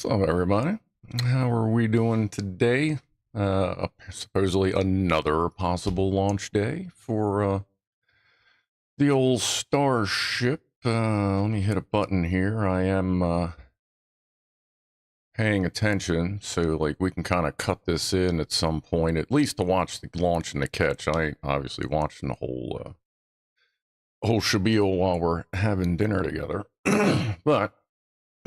What's up, everybody? How are we doing today? Supposedly another possible launch day for the old Starship. Let me hit a button here. I am paying attention, so like we can kind of cut this in at some point, at least to watch the launch and the catch. I ain't obviously watching the whole shabil while we're having dinner together, but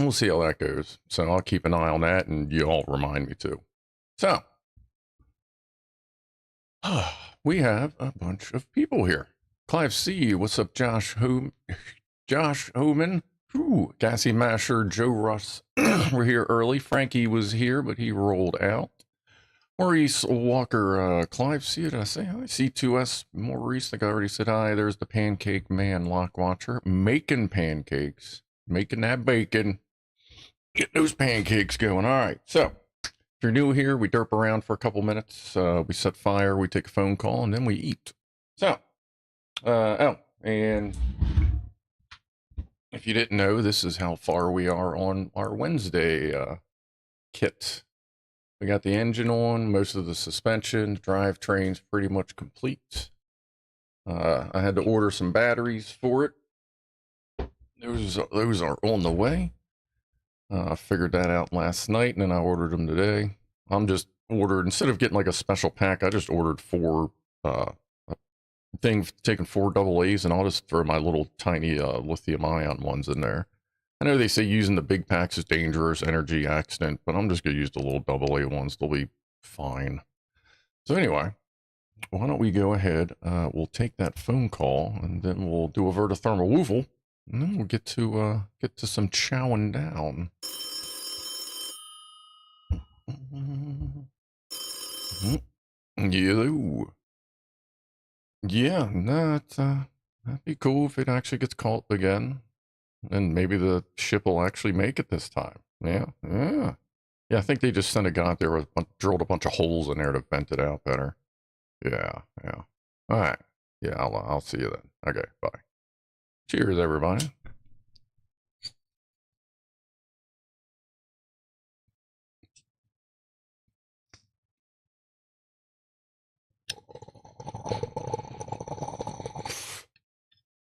we'll see how that goes. So I'll keep an eye on that, and you all remind me too. So, we have a bunch of people here. Clive C, what's up, Josh Homan? Ooh, Gassy Masher, Joe Russ were here early. Frankie was here, but he rolled out. Maurice Walker, Clive C, did I say hi? C2S, Maurice, like I already said hi. There's the Pancake Man, Lock Watcher, making pancakes, making that bacon. Get those pancakes going. All right, so if you're new here, we derp around for a couple minutes. We set fire, we take a phone call, and then we eat. So, and if you didn't know, this is how far we are on our Wednesday kit. We got the engine on, most of the suspension, drivetrain's pretty much complete. I had to order some batteries for it. Those are on the way. I figured that out last night, and then I ordered them today. I'm just ordered, instead of getting like a special pack, I just ordered a thing taking 4 AA's, and I'll just throw my little tiny lithium ion ones in there. I know they say using the big packs is dangerous, energy accident, but I'm just going to use the little AA ones. They'll be fine. So anyway, why don't we go ahead, we'll take that phone call, and then we'll do a vertithermal woofle. And then we'll get to some chowing down. Yeah, that'd be cool if it actually gets caught again, and maybe the ship will actually make it this time. Yeah. I think they just sent a guy out there with drilled a bunch of holes in there to vent it out better. Yeah. All right. Yeah, I'll see you then. Okay, bye. Cheers, everybody.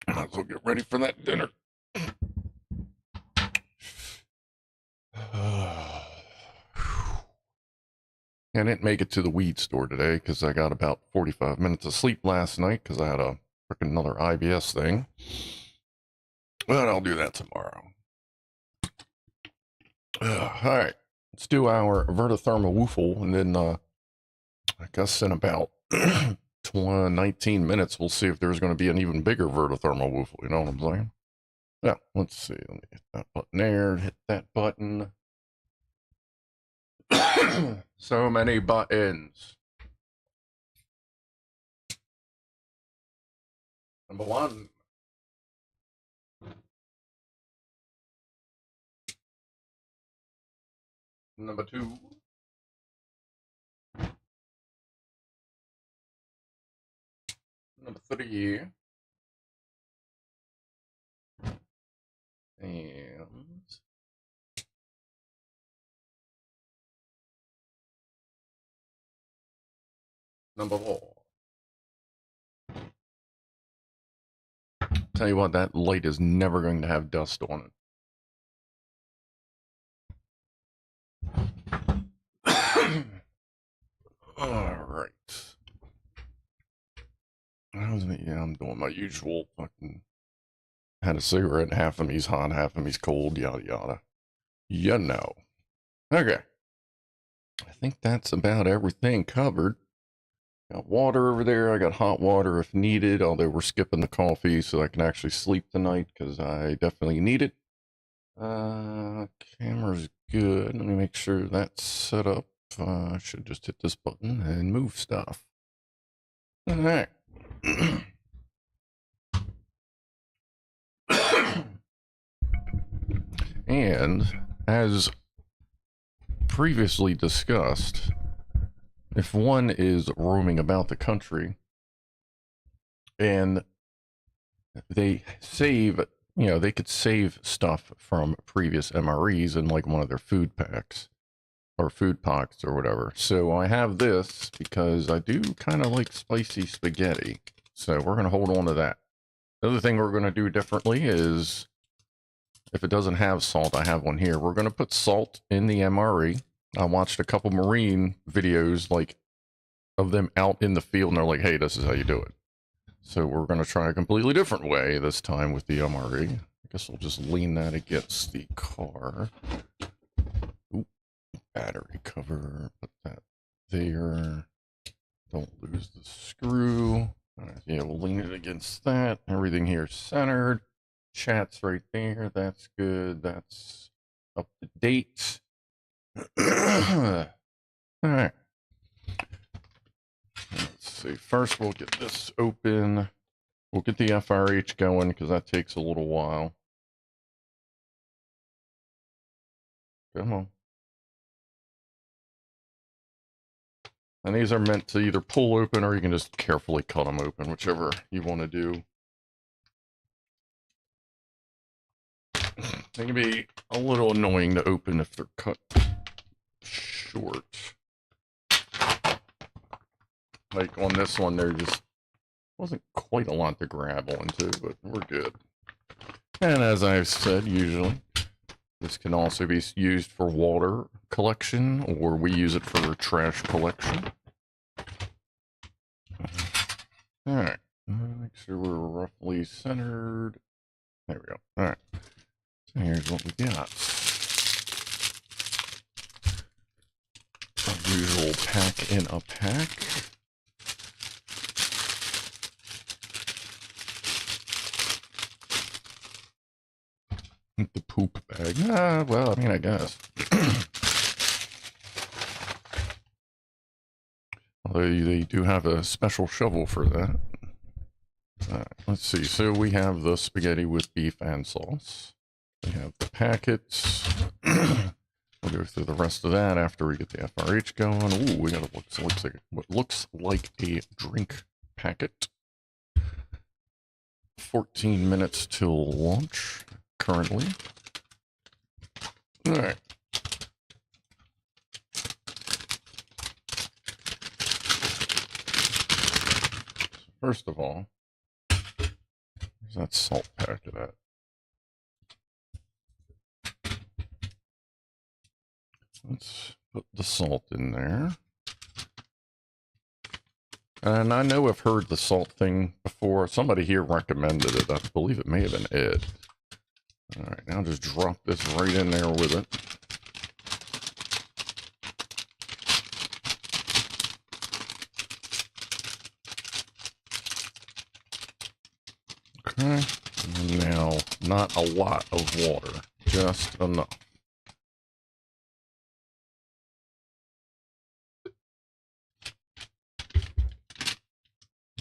Might as well get ready for that dinner. I didn't make it to the weed store today because I got about 45 minutes of sleep last night because I had a freaking another IBS thing. But I'll do that tomorrow. All right, let's do our vertithermal woofle, and then I guess in about 19 minutes we'll see if there's going to be an even bigger vertithermal woofle. You know what I'm saying? Yeah, let's see. Let me hit that button there. Hit that button. So many buttons. Number 1. Number 2. Number 3. And number 4. Tell you what, that light is never going to have dust on it. All right. Yeah, I'm doing my usual fucking. Had a cigarette, half of me's hot, half of me's cold, yada yada. You know. Okay. I think that's about everything covered. Got water over there. I got hot water if needed, although we're skipping the coffee so I can actually sleep tonight because I definitely need it. Camera's good. Let me make sure that's set up. I should just hit this button and move stuff. All right. And as previously discussed, if one is roaming about the country and they save you know, they could save stuff from previous MREs in like one of their food packs or food pockets or whatever. So I have this because I do kind of like spicy spaghetti. So we're going to hold on to that. The other thing we're going to do differently is if it doesn't have salt, I have one here. We're going to put salt in the MRE. I watched a couple Marine videos like of them out in the field and they're like, hey, this is how you do it. So we're going to try a completely different way this time with the MRE. I guess we'll just lean that against the car. Ooh, battery cover, put that there. Don't lose the screw. All right, yeah, we'll lean it against that. Everything here centered. Chat's right there. That's good. That's up to date. All right. Let's see. First, we'll get this open. We'll get the FRH going because that takes a little while. Come on. And these are meant to either pull open or you can just carefully cut them open, whichever you want to do. They can be a little annoying to open if they're cut short. Like on this one, there just wasn't quite a lot to grab onto, but we're good. And as I've said, usually, this can also be used for water collection, or we use it for trash collection. Alright, make sure we're roughly centered. There we go. Alright, so here's what we got. Our usual pack in a pack. The poop bag. Well, I mean, I guess. Although they do have a special shovel for that. Let's see. So we have the spaghetti with beef and sauce. We have the packets. We'll go through the rest of that after we get the FRH going. Ooh, we got what looks like a drink packet. 14 minutes till launch. Currently. All right. First of all, where's that salt packet at? Let's put the salt in there. And I know I've heard the salt thing before. Somebody here recommended it. I believe it may have been Ed. All right, now just drop this right in there with it. Okay, and now not a lot of water, just enough.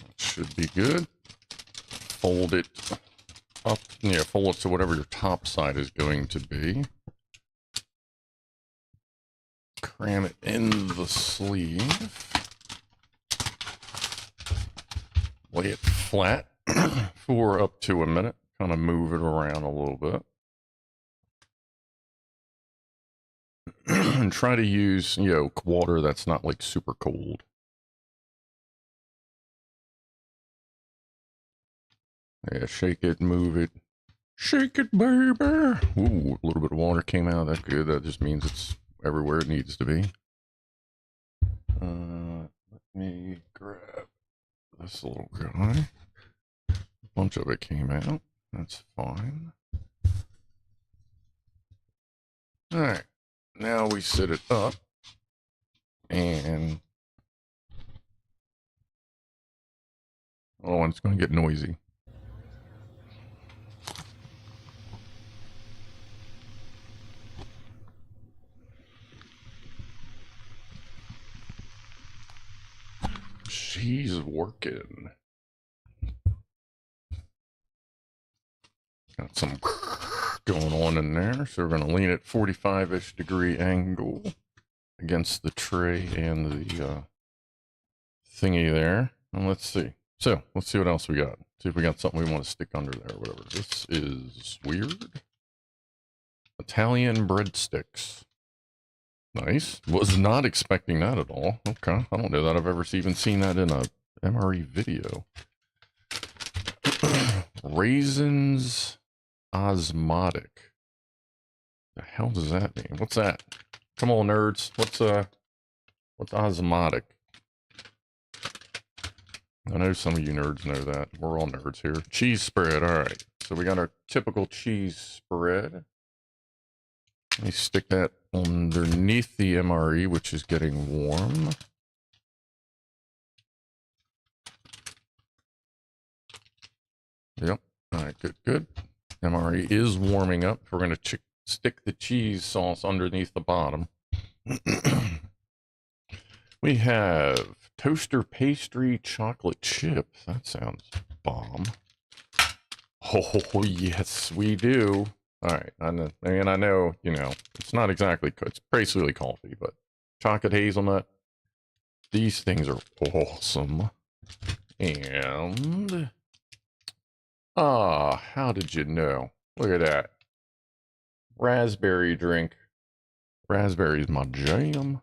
That should be good. Fold it up, yeah, fold it to whatever your top side is going to be. Cram it in the sleeve. Lay it flat for up to a minute. Kind of move it around a little bit. And try to use, you know, water that's not like super cold. Yeah, shake it, move it. Shake it, baby. Ooh, a little bit of water came out. That's good. That just means it's everywhere it needs to be. Let me grab this little guy. A bunch of it came out. That's fine. All right. Now we set it up. And... oh, and it's going to get noisy. She's working. Got some going on in there. So we're going to lean it 45-ish degree angle against the tray and the thingy there. And let's see. So let's see what else we got. See if we got something we want to stick under there or whatever. This is weird. Italian breadsticks. Nice. Was not expecting that at all. Okay. I don't know that I've ever even seen that in a MRE video. Raisins osmotic. The hell does that mean? What's that? Come on, nerds. What's osmotic? I know some of you nerds know that. We're all nerds here. Cheese spread. All right. So we got our typical cheese spread. Let me stick that underneath the MRE, which is getting warm. Yep. All right, good, good. MRE is warming up. We're going to stick the cheese sauce underneath the bottom. We have toaster pastry chocolate chips. That sounds bomb. Oh, yes, we do. All right, I know, you know, it's not exactly, it's basically coffee, but chocolate hazelnut. These things are awesome. And, how did you know? Look at that. Raspberry drink. Raspberry's my jam.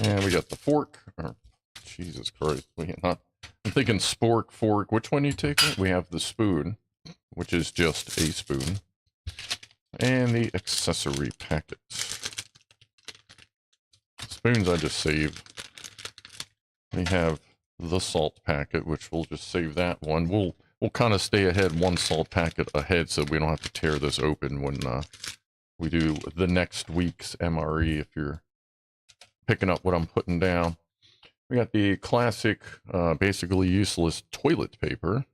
And we got the fork. Oh, Jesus Christ. I'm thinking spork, fork. Which one are you taking? We have the spoon, which is just a spoon. And the accessory packet. Spoons I just saved. We have the salt packet, which we'll just save that one. We'll kind of stay ahead, one salt packet ahead, so we don't have to tear this open when we do the next week's MRE, if you're picking up what I'm putting down. We got the classic, basically useless toilet paper.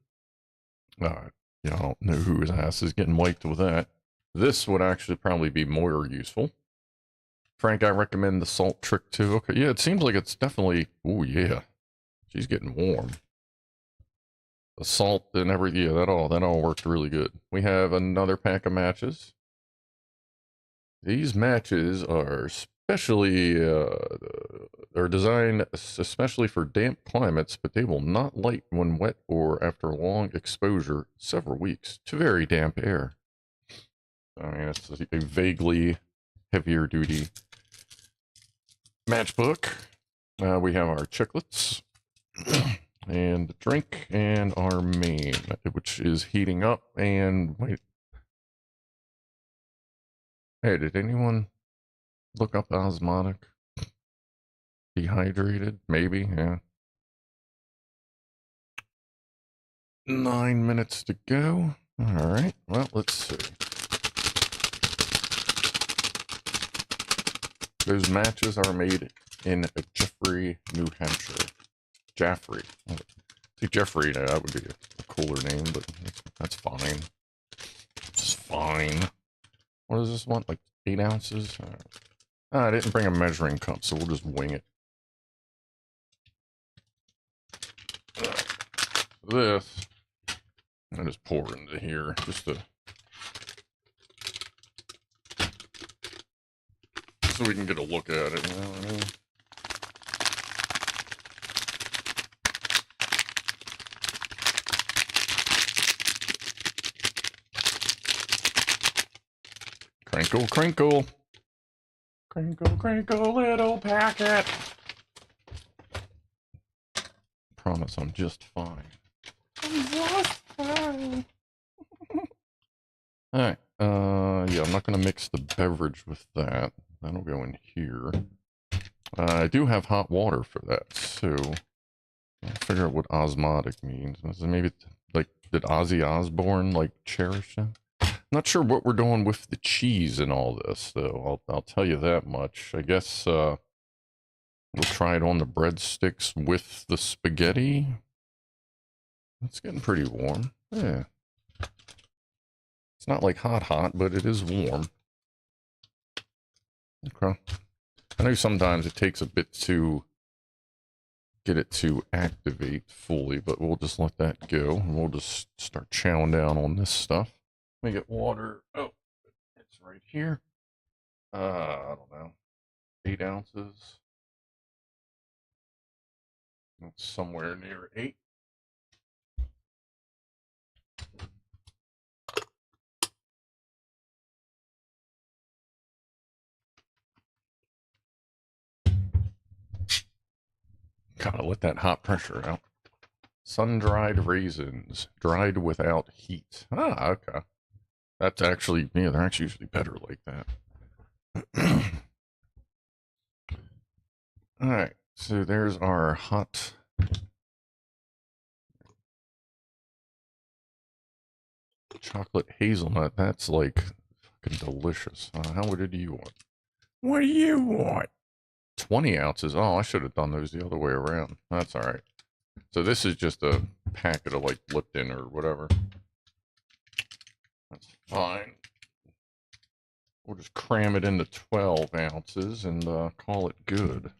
I don't know whose ass is getting wiped with that. This would actually probably be more useful. Frank, I recommend the salt trick too. Okay, yeah, it seems like it's definitely, oh yeah, she's getting warm. The salt and everything, yeah, that all worked really good. We have another pack of matches. These matches are especially, are designed especially for damp climates, but they will not light when wet or after long exposure, several weeks, to very damp air. I mean, it's a vaguely heavier duty matchbook. We have our chiclets and the drink and our main, which is heating up. And wait, hey, did anyone look up osmotic? Dehydrated? Maybe, yeah. 9 minutes to go. All right, well, let's see. Those matches are made in Jeffrey, New Hampshire. Jaffrey. See, Jeffrey, that would be a cooler name, but that's fine. It's fine. What does this want? Like 8 ounces? I didn't bring a measuring cup, so we'll just wing it. This, I just pour into here, just to, so we can get a look at it. You know what I mean? Crinkle, crinkle. Crinkle, crinkle, little packet. Promise I'm just fine. I'm just fine. Alright, yeah, I'm not going to mix the beverage with that. That'll go in here. I do have hot water for that, so I'll figure out what osmotic means. Maybe, like, did Ozzy Osbourne, like, cherish it? Not sure what we're doing with the cheese and all this, though. I'll tell you that much. I guess, we'll try it on the breadsticks with the spaghetti. It's getting pretty warm. Yeah. It's not like hot, but it is warm. Okay. I know sometimes it takes a bit to get it to activate fully, but we'll just let that go. And we'll just start chowing down on this stuff. Let me get water. Oh, it's right here. I don't know. 8 ounces. That's somewhere near 8. Gotta let that hot pressure out. Sun-dried raisins, dried without heat. Ah, okay. That's actually, yeah, they're actually usually better like that. All right, so there's our hot chocolate hazelnut. That's like fucking delicious. How many do you want? What do you want? 20 ounces. Oh, I should have done those the other way around. That's all right. So this is just a packet of like Lipton or whatever. That's fine. We'll just cram it into 12 ounces and call it good.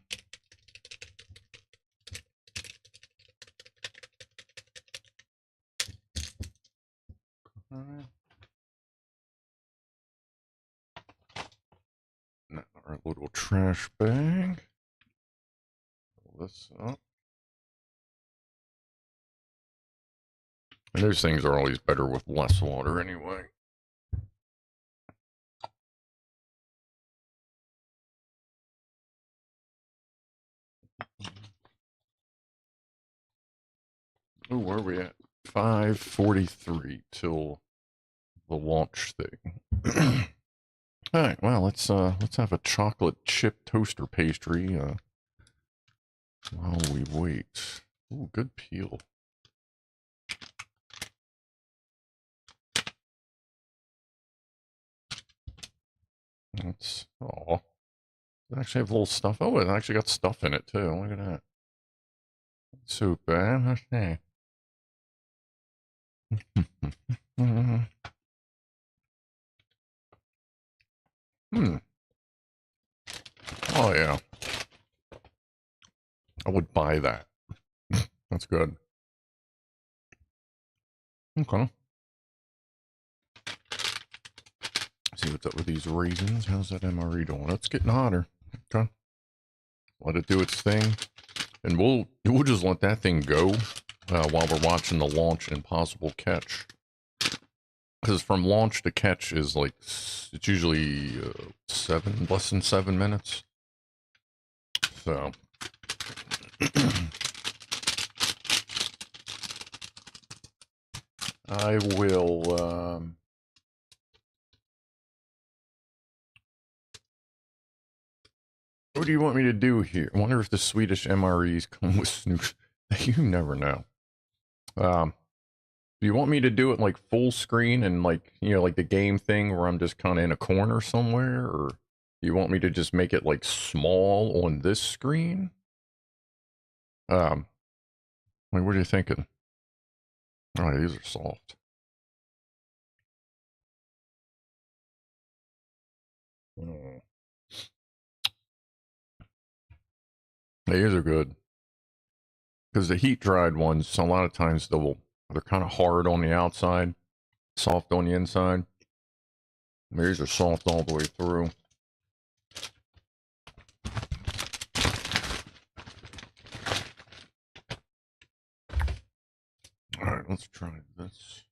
Now our little trash bag. Pull this up. And those things are always better with less water anyway. Oh, where are we at? 5:43 till the launch thing. All right, well, let's have a chocolate chip toaster pastry while we wait. Ooh, good peel. That's oh, it actually have little stuff. Oh, it actually got stuff in it too. Look at that. So bad. Okay. Hmm. Oh yeah. I would buy that. That's good. Okay. See what's up with these raisins. How's that MRE doing? It's getting hotter. Okay. Let it do its thing. And we'll just let that thing go while we're watching the launch and possible catch. Because from launch to catch is like, it's usually less than 7 minutes. So. I will, what do you want me to do here? I wonder if the Swedish MREs come with snooze. You never know. Do you want me to do it like full screen and like, you know, like the game thing where I'm just kind of in a corner somewhere? Or do you want me to just make it like small on this screen? Like, what are you thinking? All right, these are soft. Oh. These are good. Because the heat dried ones, a lot of times they're kind of hard on the outside, soft on the inside. These are soft all the way through. All right, let's try this.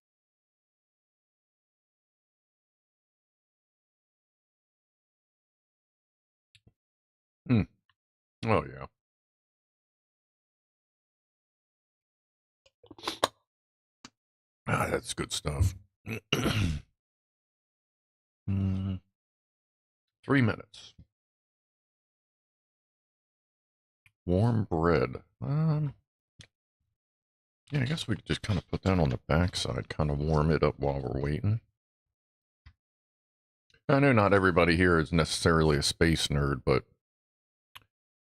Oh yeah. Ah, that's good stuff. 3 minutes. Warm bread. Yeah, I guess we could just kind of put that on the backside, kind of warm it up while we're waiting. I know not everybody here is necessarily a space nerd, but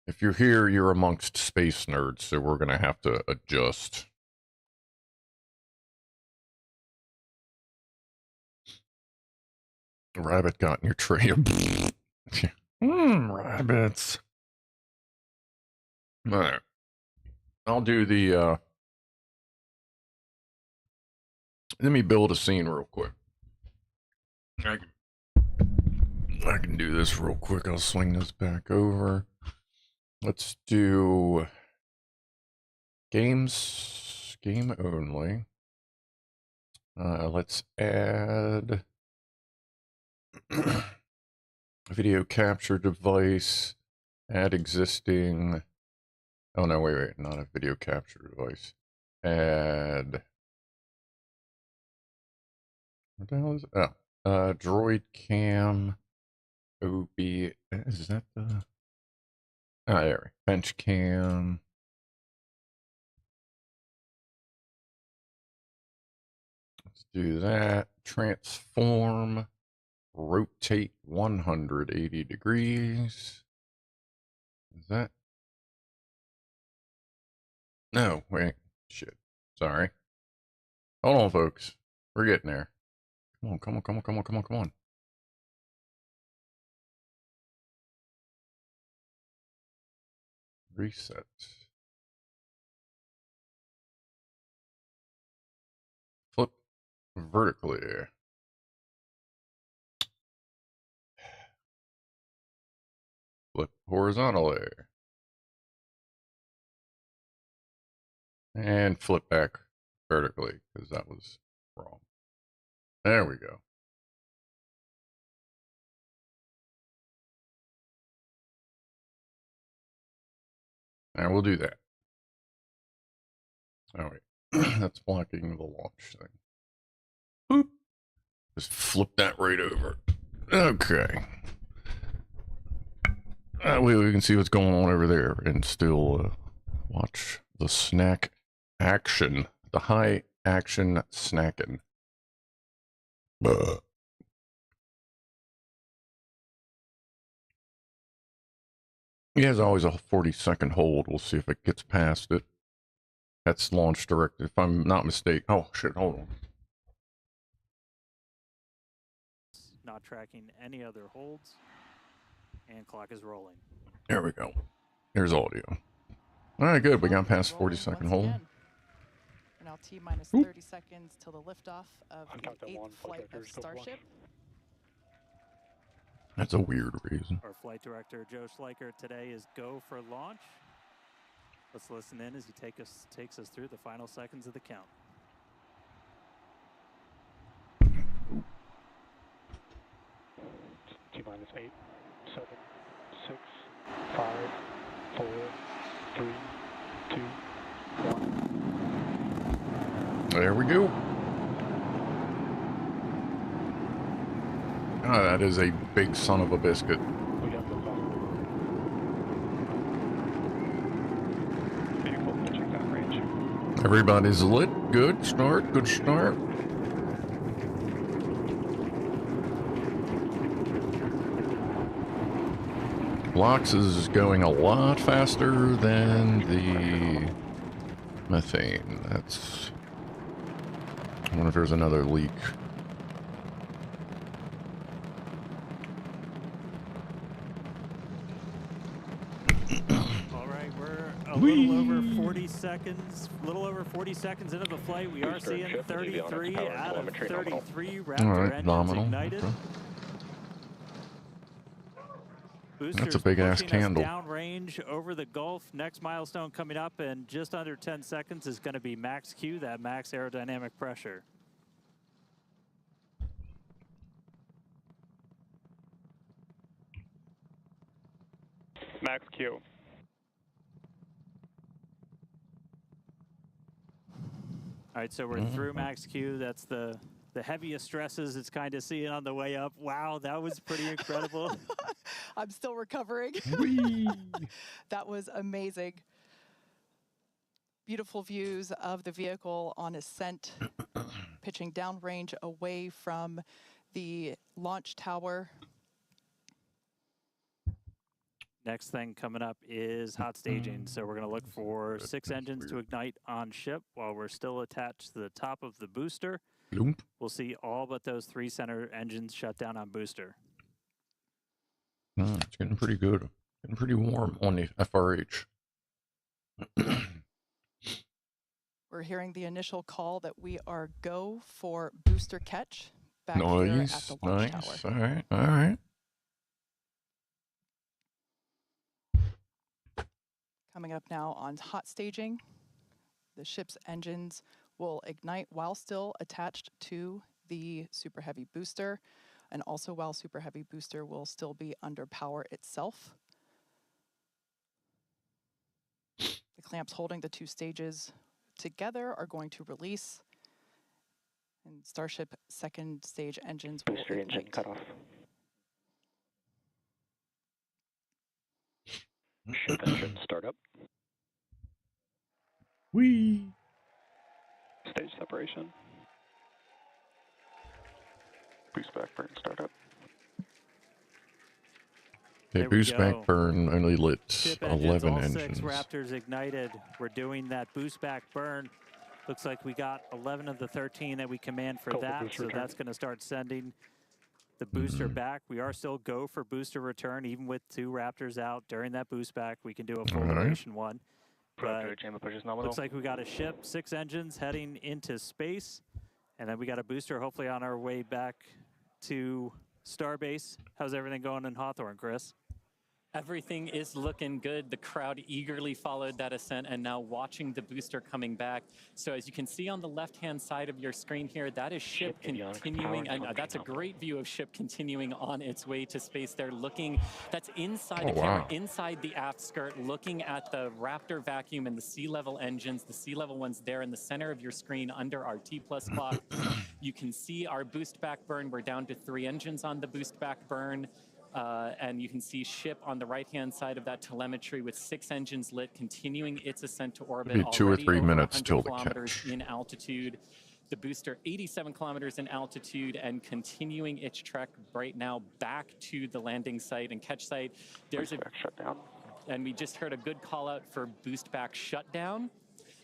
if you're here, you're amongst space nerds, so we're going to have to adjust. A rabbit got in your tray. Rabbits. All right. I'll do the, let me build a scene real quick. I can do this real quick. I'll swing this back over. Let's do games, game only. Let's add video capture device, add existing, Oh no, wait, not a video capture device. Add. What the hell is it? Oh, Droid Cam OB. Is that the? Ah, there we go. Bench Cam. Let's do that. Transform. Rotate 180 degrees. Is that? No, wait. Shit. Sorry. Hold on, folks. We're getting there. Come on, come on, come on, come on, come on, come on. Reset. Flip vertically. Flip horizontally. And flip back vertically, because that was wrong. There we go. And we'll do that. Oh, wait. That's blocking the launch thing. Boop. Just flip that right over. Okay. We can see what's going on over there and still watch the snack action. The high action snacking. He has always a 40-second hold. We'll see if it gets past it. That's launch direct, if I'm not mistaken. Oh, shit, hold on. Not tracking any other holds. And clock is rolling. There we go. There's audio. All right, good. We got past 40-second hold. Now T minus 30 seconds till the liftoff of the 8th flight of Starship. That's a weird reason. Our flight director, Joe Schleicher, today is go for launch. Let's listen in as he takes us through the final seconds of the count. T minus 8, 7, 6, 5, 4, 3, 2, 1. There we go. Ah, that is a big son of a biscuit. We got the vehicle pitching that range. Everybody's lit. Good start. Good start. Blocks is going a lot faster than the methane. That's. I wonder if there's another leak. All right, we're a little over 40 seconds. A little over 40 seconds into the flight. We are seeing 33 out of 33 Raptor engines ignited. Okay. Boosters That's a big ass candle. Downrange over the Gulf. Next milestone coming up in just under 10 seconds is going to be max Q, that max aerodynamic pressure. Max Q. All right, so we're through max Q. That's the heaviest stresses it's kind of seeing on the way up. Wow, that was pretty incredible. I'm still recovering. That was amazing. Beautiful views of the vehicle on ascent, pitching downrange away from the launch tower. Next thing coming up is hot staging. So we're going to look for 6 engines to ignite on ship while we're still attached to the top of the booster. We'll see all but those 3 center engines shut down on booster. It's getting pretty good. Getting pretty warm on the FRH. We're hearing the initial call that we are go for booster catch back here at the launch tower. All right, all right. Coming up now on hot staging, the ship's engines will ignite while still attached to the Super Heavy booster, and also while Super Heavy booster will still be under power itself. clamps holding the 2 stages together are going to release, and Starship second stage engines will Booster engine ignite. cut off. Ship engine startup. Whee! Stage separation. Boost back burn startup. Okay, There we boost back go. burn only lit Ship 11 all engines. 6 Raptors ignited. We're doing that boost back burn. Looks like we got 11 of the 13 that we command for Go for that, booster so return. that's going to start sending the booster back. We are still go for booster return, even with 2 Raptors out during that boost back. We can do a full duration one. But chamber pushes nominal. looks like we got a ship, 6 engines heading into space, and then we got a booster hopefully on our way back to Starbase. How's everything going in Hawthorne, Chris? Everything is looking good. The crowd eagerly followed that ascent and now watching the booster coming back. So as you can see on the left-hand side of your screen here, that is ship continuing, and that's a great view of ship continuing on its way to space. They're looking, that's inside the camera, inside the aft skirt, looking at the Raptor vacuum and the sea level engines, the sea level ones there in the center of your screen under our T+ clock. You can see our boost back burn. We're down to 3 engines on the boost back burn. And you can see ship on the right-hand side of that telemetry with 6 engines lit, continuing its ascent to orbit. Maybe 2 or 3 minutes till the kilometers catch. in altitude. The booster 87 kilometers in altitude and continuing its trek right now back to the landing site and catch site. There's a shutdown. And we just heard a good call out for boost back shutdown.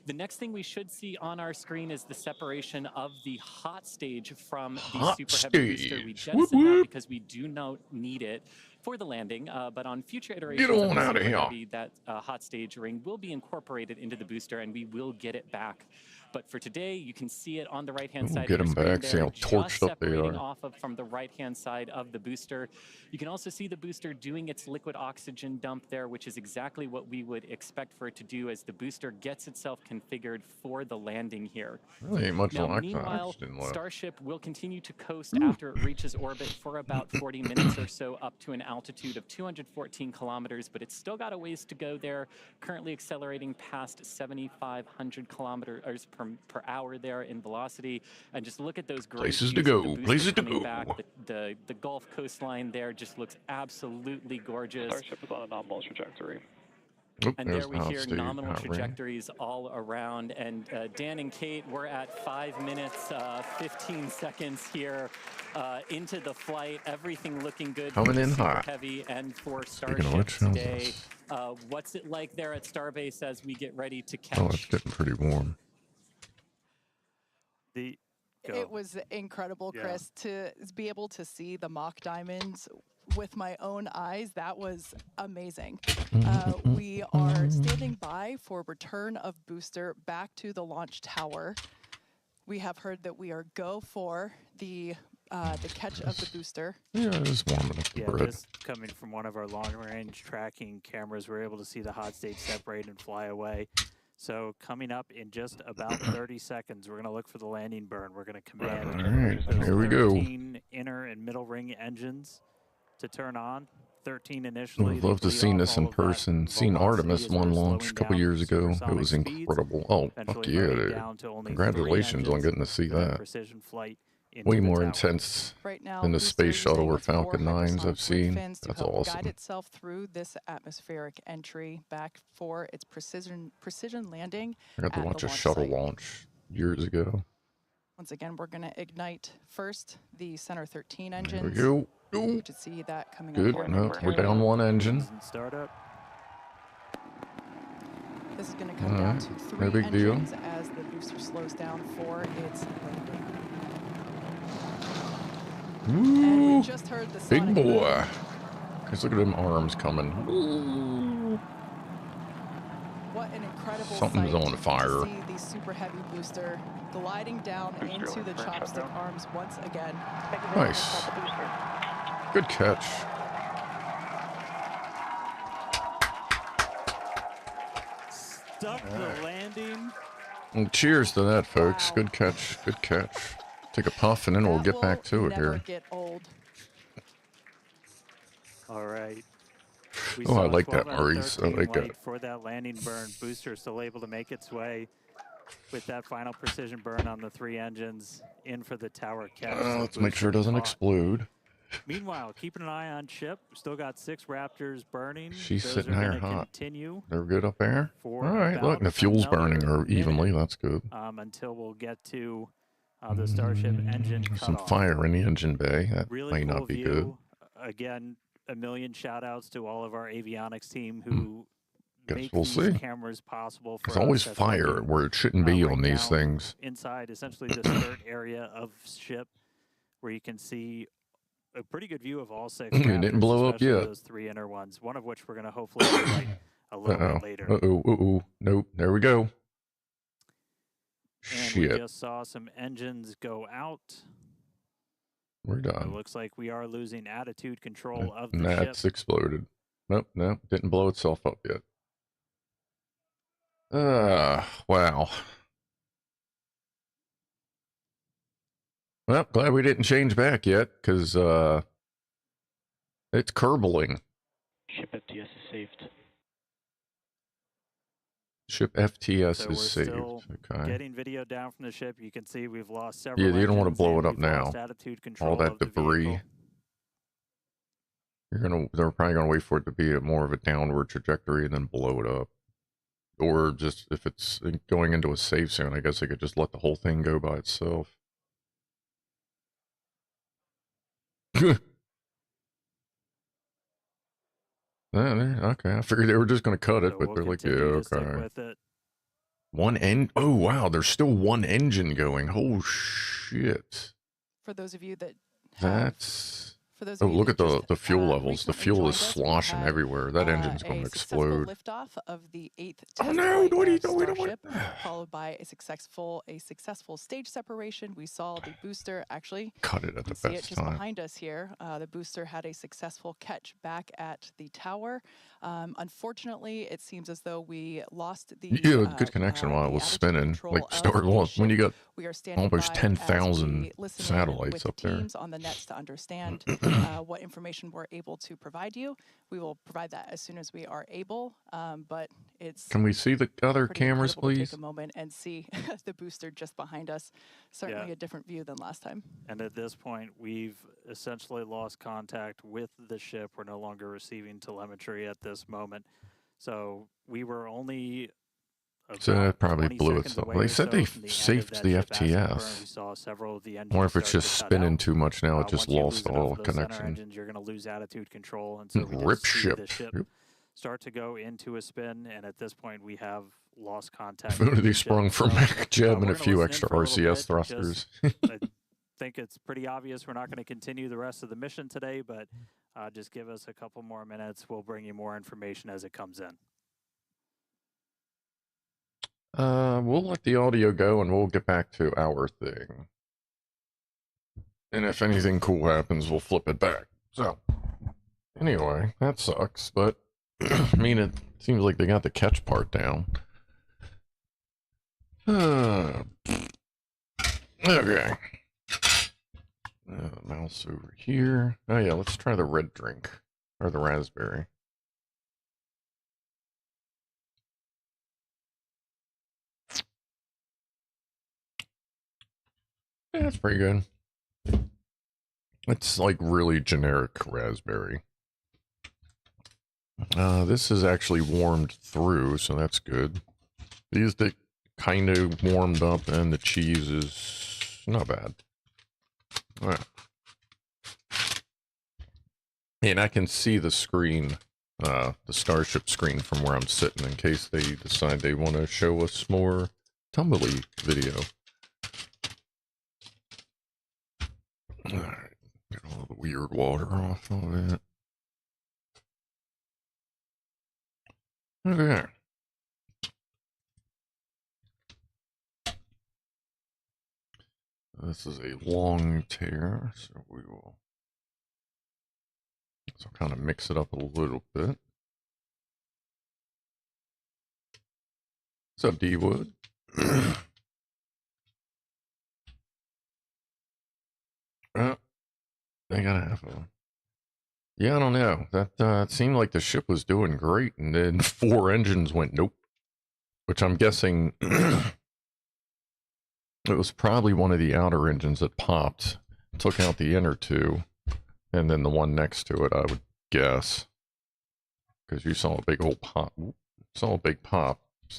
The next thing we should see on our screen is the separation of the hot stage from the super heavy booster. We jettisoned that because we do not need it for the landing, but on future iterations of the super heavy, that hot stage ring will be incorporated into the booster and we will get it back. But for today, you can see it on the right-hand side get of them your back, see screen how there, torched just up they separating are. off of from the right-hand side of the booster. You can also see the booster doing its liquid oxygen dump there, which is exactly what we would expect for it to do as the booster gets itself configured for the landing here. Really ain't much Now, like meanwhile, oxygen left. Starship will continue to coast after it reaches orbit for about 40 minutes or so, up to an altitude of 214 kilometers, but it's still got a ways to go there, currently accelerating past 7,500 kilometers per hour there in velocity. And just look at those great Places to views of go, the booster places to coming go. back. The Gulf coastline there just looks absolutely gorgeous. Starship is on a nominal trajectory. Oop, And there we hear nominal trajectories all around. And Dan and Kate, we're at 5 minutes, 15 seconds here into the flight. Everything looking good Coming for the in Super hot. Heavy and for Speaking of Starship which, how's today. this? What's it like there at Starbase as we get ready to catch? Oh, it's getting pretty warm. It was incredible, Chris, to be able to see the mock diamonds with my own eyes. That was amazing. We are standing by for return of booster back to the launch tower. We have heard that we are go for the catch of the booster. Yeah, it's warm enough to bread. Just coming from one of our long-range tracking cameras, we're able to see the hot stage separate and fly away. So coming up in just about 30 seconds, we're going to look for the landing burn. We're going to command All right, here we go. 13 inner and middle ring engines to turn on. 13 initially. I'd love to have seen this in person. Seen Artemis one launch a couple years ago. It was incredible. Oh, fuck yeah, dude. Congratulations on getting to see that. Precision flight Way more intense right now, than the space shuttle or Falcon 9s I've hypersonic seen. fins to That's help awesome. Guide itself through this atmospheric entry back for its precision landing. I got to at watch the a shuttle site. launch years ago. Once again, we're going to ignite first the center 13 There engines. we go. You should see that coming Good. up. No, we're down one engine. Startup. This is going to come down to 3 no big deal. engines as the booster slows down for its landing. And Woo! we just heard the Big sonic boy. boom. Guys, look at them arms coming. What an incredible Something's sight on fire. to see the super heavy booster gliding down into the chopstick arms once again. Nice. Good catch. Stuck the landing. And cheers to that, folks. Wow. Good catch. Good catch. Take a puff and then we'll That get back will to it never here. get old. All right. We Oh, I saw like 12 that, out of Maurice. I 13 like white it. for that landing burn. Booster still able to make its way with that final precision burn on the 3 engines in for the tower catch. So Let's make sure it Booster doesn't caught. explode. Meanwhile, keeping an eye on Chip. Still got 6 Raptors burning. She's Those sitting are higher going to hot. continue They're good up there. for All right, look, about the fuel's another burning or evenly. minute, That's good. until we'll get to the Starship engine There's some cutoff. fire in the engine bay. That Really might cool not be view. good. Again, a million shout outs to all of our avionics team who Guess make we'll these see. cameras possible for There's us. always That's fire looking, where it shouldn't be right on these now things. inside essentially the skirt area of ship, where you can see a pretty good view of all 6 It didn't Raptors, blow up especially yet. those 3 inner ones, one of which we're going to hopefully highlight a little Uh-oh. bit later. Uh-oh. Nope. There we go. And we Shit. just saw some engines go out. We're It done. looks like we are losing attitude control of the And ship. that's exploded. Nope. Didn't blow itself up yet. Wow. Well, glad we didn't change back yet, because, it's curbling. Ship FTS is saved. Ship FTS So is we're saved. still Okay. getting video down from the ship. You can see we've lost several Yeah, you don't want to engines blow and it up we've lost now. attitude control All that of the debris. vehicle. They're probably gonna wait for it to be more of a downward trajectory and then blow it up. Or just if it's going into a safe zone, I guess they could just let the whole thing go by itself. Okay, I figured they were just gonna cut it, So but we'll they're like, yeah, continue to stick okay. with it. Oh wow, there's still one engine going. Oh shit. For those of you that have, That's for those of oh, you look that at the just, fuel levels. The recently fuel joined is us, we sloshing had, everywhere. That engine's a going to successful explode. liftoff of the 8th Oh test no, flight what are you of doing? Starship, followed by a successful stage separation. We saw the booster actually. Cut it at You the can see it best just time. behind us here. The booster had a successful catch back at the tower. Unfortunately, it seems as though we lost the Good connection while it the was attitude spinning. control Like of start the when ship. you got We are standing almost by 10,000 as we listen in satellites with up the there. teams on the nets to understand what information we're able to provide you. We will provide that as soon as we are able, but it's Can we see the other pretty cameras, incredible to please? take a moment and see the booster just behind us. Certainly Yeah. a different view than last time. And at this point, we've essentially lost contact with the ship. We're no longer receiving telemetry at this moment. So we were only So about that probably 20 blew seconds itself. away They or said so they from the end of saved that the ship acid burn. We FTS. saw several of the engines Or if it's start just to cut spinning out. too much now, it just Once you lost lose enough all of those center connection. engines, you're going to lose attitude control, and so we did Rip see ship. the ship Yep. start to go into a spin, and at this point, we have lost contact. If only with they the ship. sprung from So, Mac Jeb and we're a gonna few listen in extra for a little RCS bit. thrusters. I think it's pretty obvious we're not going to continue the rest of the mission today, but just give us a couple more minutes. We'll bring you more information as it comes in. We'll let the audio go and we'll get back to our thing. And if anything cool happens, we'll flip it back. So, anyway, that sucks, but I mean, it seems like they got the catch part down. Okay. Mouse over here. Oh yeah, let's try the red drink. Or the raspberry. Yeah, that's pretty good. It's like really generic raspberry. This is actually warmed through, so that's good. These that kind of warmed up, and the cheese is not bad. All right. And I can see the screen, the Starship screen from where I'm sitting in case they decide they want to show us more tumbly video. Alright, get all the weird water off of it. Okay. This is a long tear, so we will kind of mix it up a little bit. What's up, D-Wood? They gotta have a Yeah, I don't know. That it seemed like the ship was doing great, and then 4 engines went nope, which I'm guessing it was probably one of the outer engines that popped, took out the inner 2, and then the one next to it, I would guess, because you saw a big old pop. Saw a big pop. A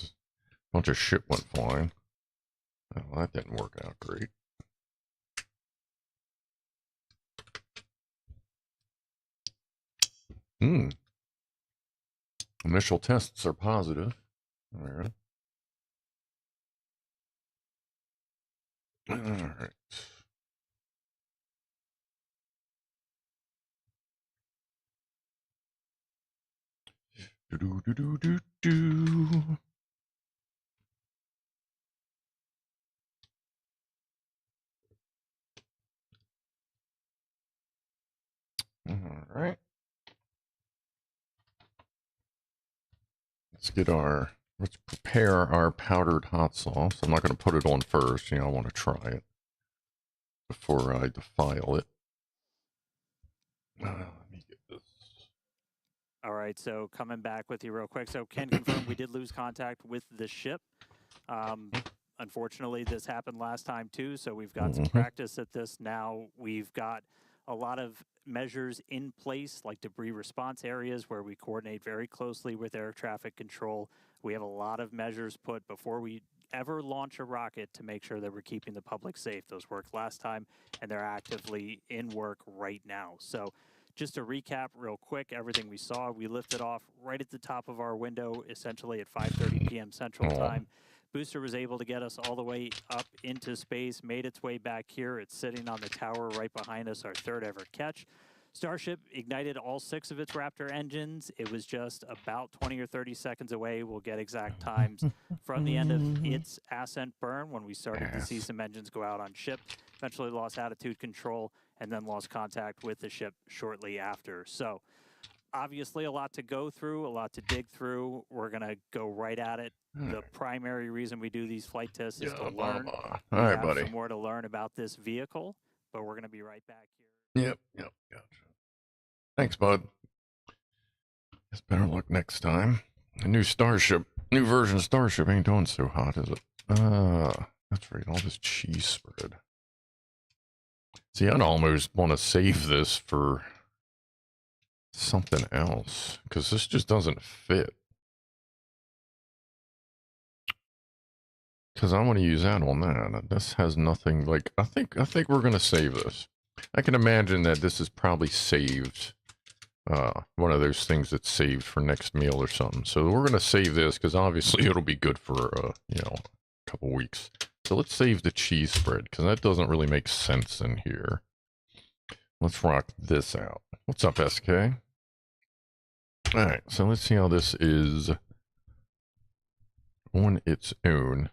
bunch of shit went flying. Well, that didn't work out great. Initial tests are positive. All right. All right. Do do do do do. All right. Let's prepare our powdered hot sauce. I'm not going to put it on first. I want to try it before I defile it. Let me get this. All right, so coming back with you real quick. So can confirm we did lose contact with the ship. Unfortunately, this happened last time too, so we've got some practice at this now. We've got a lot of measures in place, like debris response areas where we coordinate very closely with air traffic control. We have a lot of measures put before we ever launch a rocket to make sure that we're keeping the public safe. Those worked last time, and they're actively in work right now. So just to recap real quick, everything we saw, we lifted off right at the top of our window, essentially at 5:30 p.m. Central Time. Booster was able to get us all the way up into space, made its way back here. It's sitting on the tower right behind us, our third ever catch. Starship ignited all 6 of its Raptor engines. It was just about 20 or 30 seconds away. We'll get exact times from the end of its ascent burn when we started to see some engines go out on ship. Eventually lost attitude control and then lost contact with the ship shortly after. So obviously a lot to go through, a lot to dig through. We're going to go right at it. The primary reason we do these flight tests is to learn. All right, buddy. Some more to learn about this vehicle, but we're going to be right back here. Yep. Gotcha. Thanks, bud. Guess better luck next time. The new version of Starship ain't doing so hot, is it? That's right, all this cheese spread. See, I'd almost want to save this for something else, because this just doesn't fit. Because I want to use that on that. This has nothing, like, I think we're going to save this. I can imagine that this is probably saved, one of those things that's saved for next meal or something. So we're going to save this, because obviously it'll be good for, a couple weeks. So let's save the cheese spread, because that doesn't really make sense in here. Let's rock this out. What's up, SK? Alright, so let's see how this is on its own.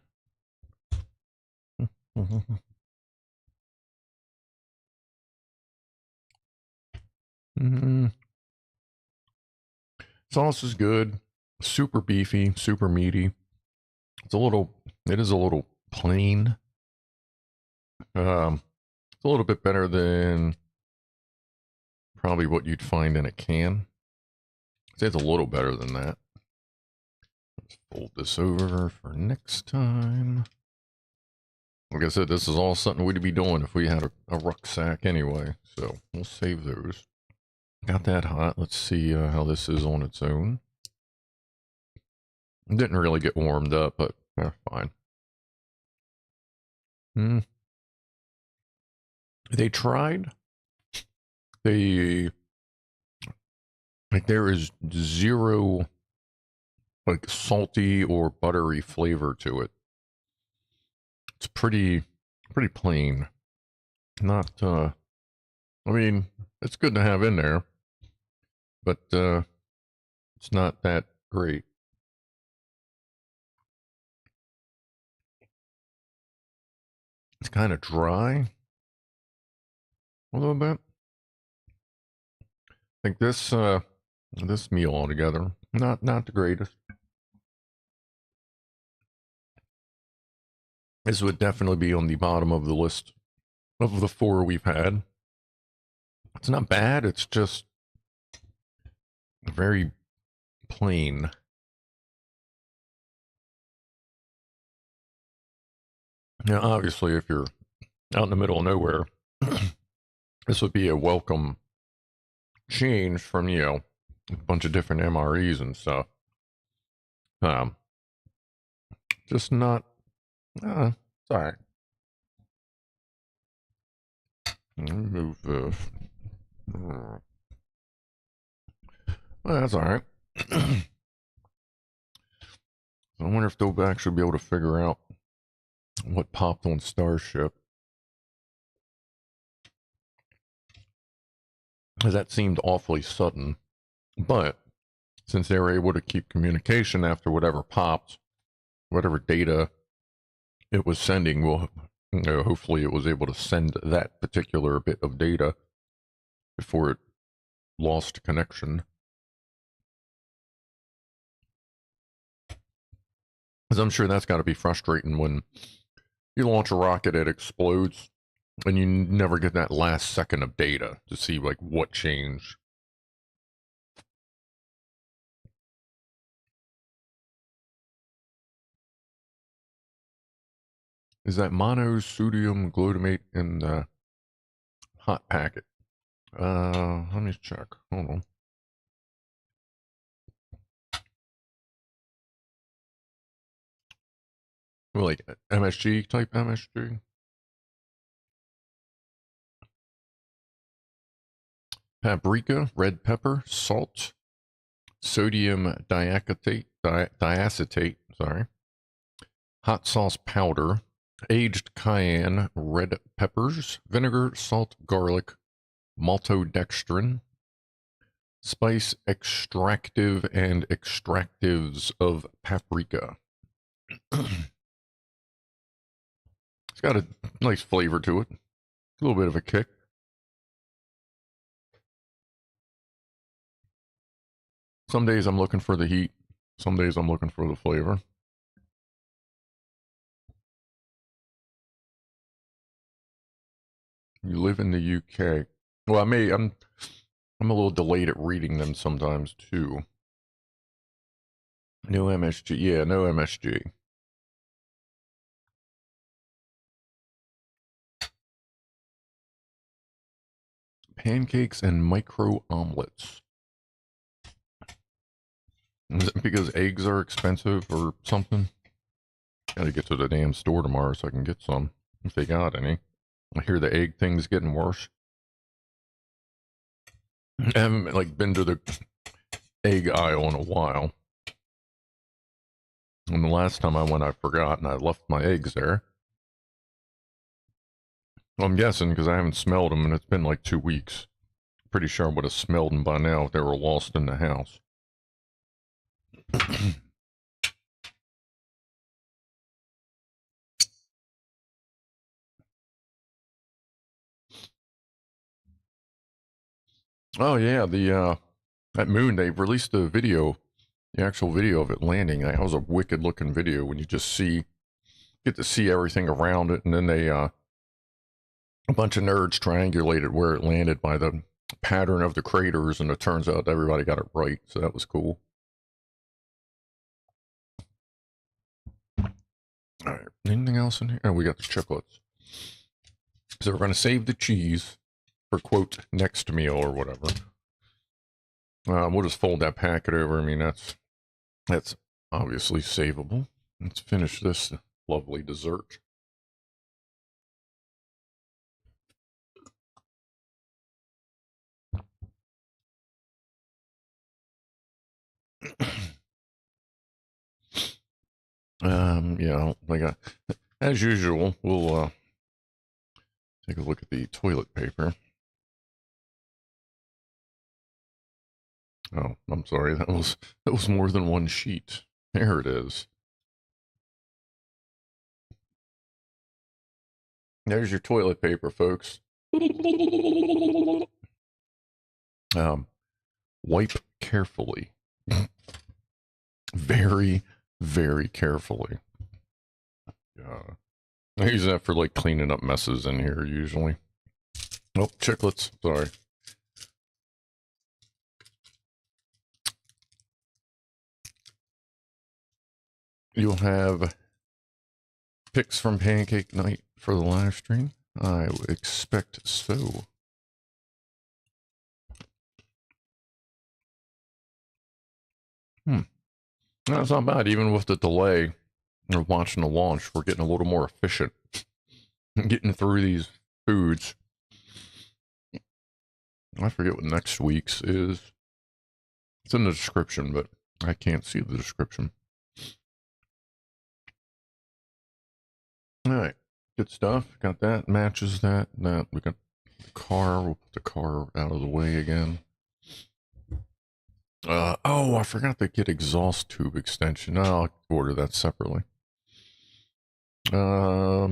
Sauce is good. Super beefy, super meaty. It is a little plain. It's a little bit better than probably what you'd find in a can. I'd say it's a little better than that. Let's fold this over for next time. Like I said, this is all something we'd be doing if we had a rucksack anyway, so we'll save those. Got that hot. Let's see how this is on its own. It didn't really get warmed up, but fine. They tried. There is zero like salty or buttery flavor to it. It's pretty plain. Not I mean, it's good to have in there, but it's not that great. It's kind of dry a little bit. I think this meal altogether, not the greatest. This would definitely be on the bottom of the list of the 4 we've had. It's not bad, it's just Very plain. Now, obviously, if you're out in the middle of nowhere, this would be a welcome change from, you know, a bunch of different MREs and stuff. Just not, it's all right. Let me move this. Well, that's all right. I wonder if they'll actually be able to figure out what popped on Starship. Because that seemed awfully sudden. But since they were able to keep communication after whatever popped, whatever data it was sending, well, you know, hopefully it was able to send that particular bit of data before it lost connection. Because I'm sure that's got to be frustrating when you launch a rocket, it explodes, and you never get that last second of data to see like what changed. Is that monosodium glutamate in the hot packet? Let me check. Hold on. Well, like MSG type MSG. Paprika, red pepper, salt, sodium diacetate, sorry, hot sauce powder, aged cayenne, red peppers, vinegar, salt, garlic, maltodextrin, spice extractive and extractives of paprika. It's got a nice flavor to it, a little bit of a kick. Some days I'm looking for the heat, some days I'm looking for the flavor. You live in the UK. Well, I'm a little delayed at reading them sometimes too. No MSG. Yeah, no MSG. Pancakes and micro omelets. Is it because eggs are expensive or something? Gotta get to the damn store tomorrow so I can get some, if they got any. I hear the egg thing's getting worse. I haven't like been to the egg aisle in a while. And the last time I went, I forgot and I left my eggs there. Well, I'm guessing because I haven't smelled them and it's been like 2 weeks. Pretty sure I would have smelled them by now if they were lost in the house. Oh yeah, the that moon, they released a video, the actual video of it landing. That was a wicked looking video when you just get to see everything around it, and then they a bunch of nerds triangulated where it landed by the pattern of the craters, and it turns out everybody got it right, so that was cool. All right, anything else in here? Oh, we got the chocolates. So we're going to save the cheese for, quote, next meal or whatever. We'll just fold that packet over. I mean, that's obviously savable. Let's finish this lovely dessert. Yeah, like as usual, we'll take a look at the toilet paper. Oh, I'm sorry. That was more than one sheet. There it is. There's your toilet paper, folks. Wipe carefully. Very, very carefully. I use that for like cleaning up messes in here usually. Oh, chiclets. Sorry. you'll have picks from Pancake Night for the live stream. I would expect so. That's not bad. Even with the delay of watching the launch, we're getting a little more efficient getting through these foods. I forget what next week's is. It's in the description, but I can't see the description. All right, good stuff. Got that. Matches that. That we got the car. We'll put the car out of the way again. Oh, I forgot to get exhaust tube extension. I'll order that separately. Yeah,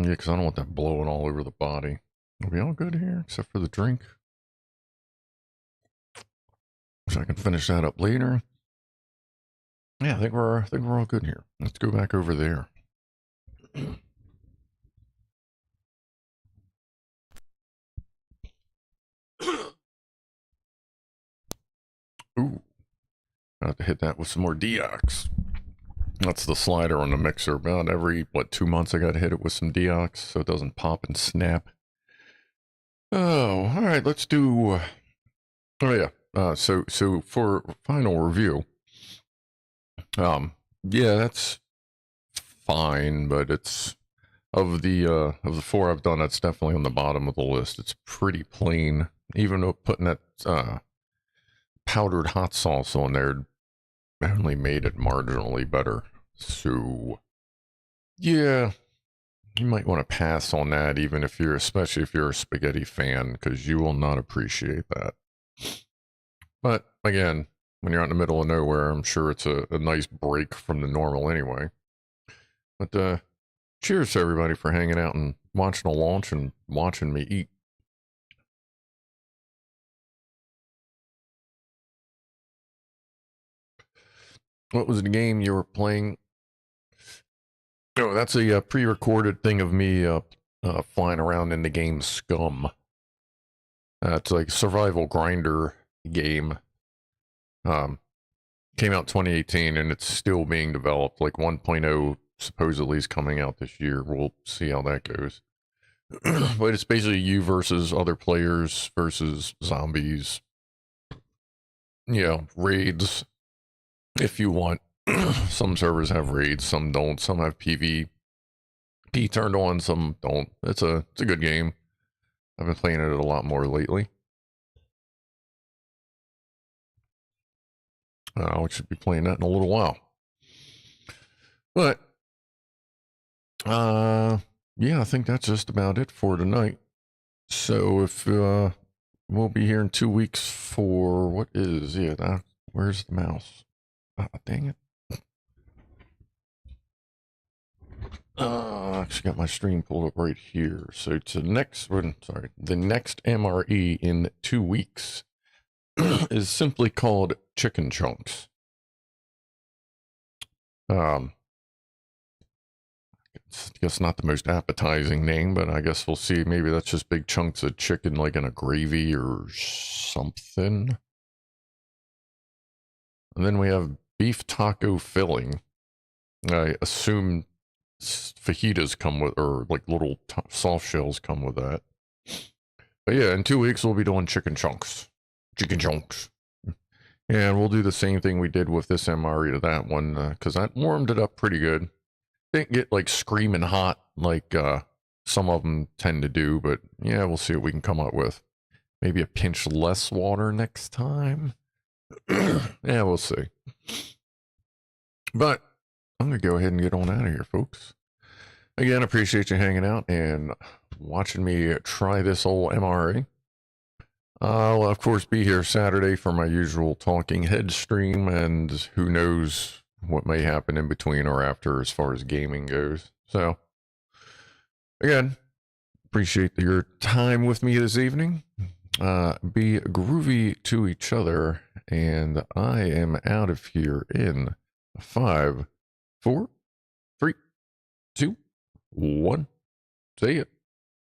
because I don't want that blowing all over the body. Are we all good here, except for the drink? So I can finish that up later. Yeah, I think we're all good here. Let's go back over there. Ooh, I have to hit that with some more deox. That's the slider on the mixer. About every 2 months I got to hit it with some deox so it doesn't pop and snap. Oh, all right. Let's do. Oh yeah. So for final review. Yeah, that's fine, but it's of the 4 I've done, that's definitely on the bottom of the list. It's pretty plain. Even though putting that powdered hot sauce on there only made it marginally better. So yeah, you might want to pass on that, even if especially if you're a spaghetti fan, because you will not appreciate that. But again, when you're out in the middle of nowhere, I'm sure it's a nice break from the normal anyway. But cheers to everybody for hanging out and watching the launch and watching me eat. What was the game you were playing? Oh, that's a pre-recorded thing of me flying around in the game Scum. It's like a survival grinder game. Came out 2018 and it's still being developed. Like 1.0 supposedly is coming out this year. We'll see how that goes. But it's basically you versus other players versus zombies. Yeah, raids if you want. Some servers have raids, some don't. Some have PvP turned on, some don't. It's a good game. I've been playing it a lot more lately. I should be playing that in a little while. But yeah, I think that's just about it for tonight. So if we'll be here in 2 weeks for what is where's the mouse? Dang it. Actually got my stream pulled up right here. So to the next MRE in 2 weeks is simply called Chicken Chunks. It's, I guess not the most appetizing name, but I guess we'll see. Maybe that's just big chunks of chicken, like in a gravy or something. And then we have beef taco filling. I assume fajitas come with, or like little soft shells come with that. But yeah, in 2 weeks we'll be doing chicken chunks. Chicken chunks. And we'll do the same thing we did with this MRE to that one, because that warmed it up pretty good. Didn't get like screaming hot like some of them tend to do, but yeah, we'll see what we can come up with. Maybe a pinch less water next time. Yeah, we'll see. But I'm going to go ahead and get on out of here, folks. Again, appreciate you hanging out and watching me try this old MRE. I'll, of course, be here Saturday for my usual Talking Head stream, and who knows what may happen in between or after as far as gaming goes. So, again, appreciate your time with me this evening. Be groovy to each other, and I am out of here in 5, 4, 3, 2, 1. See ya.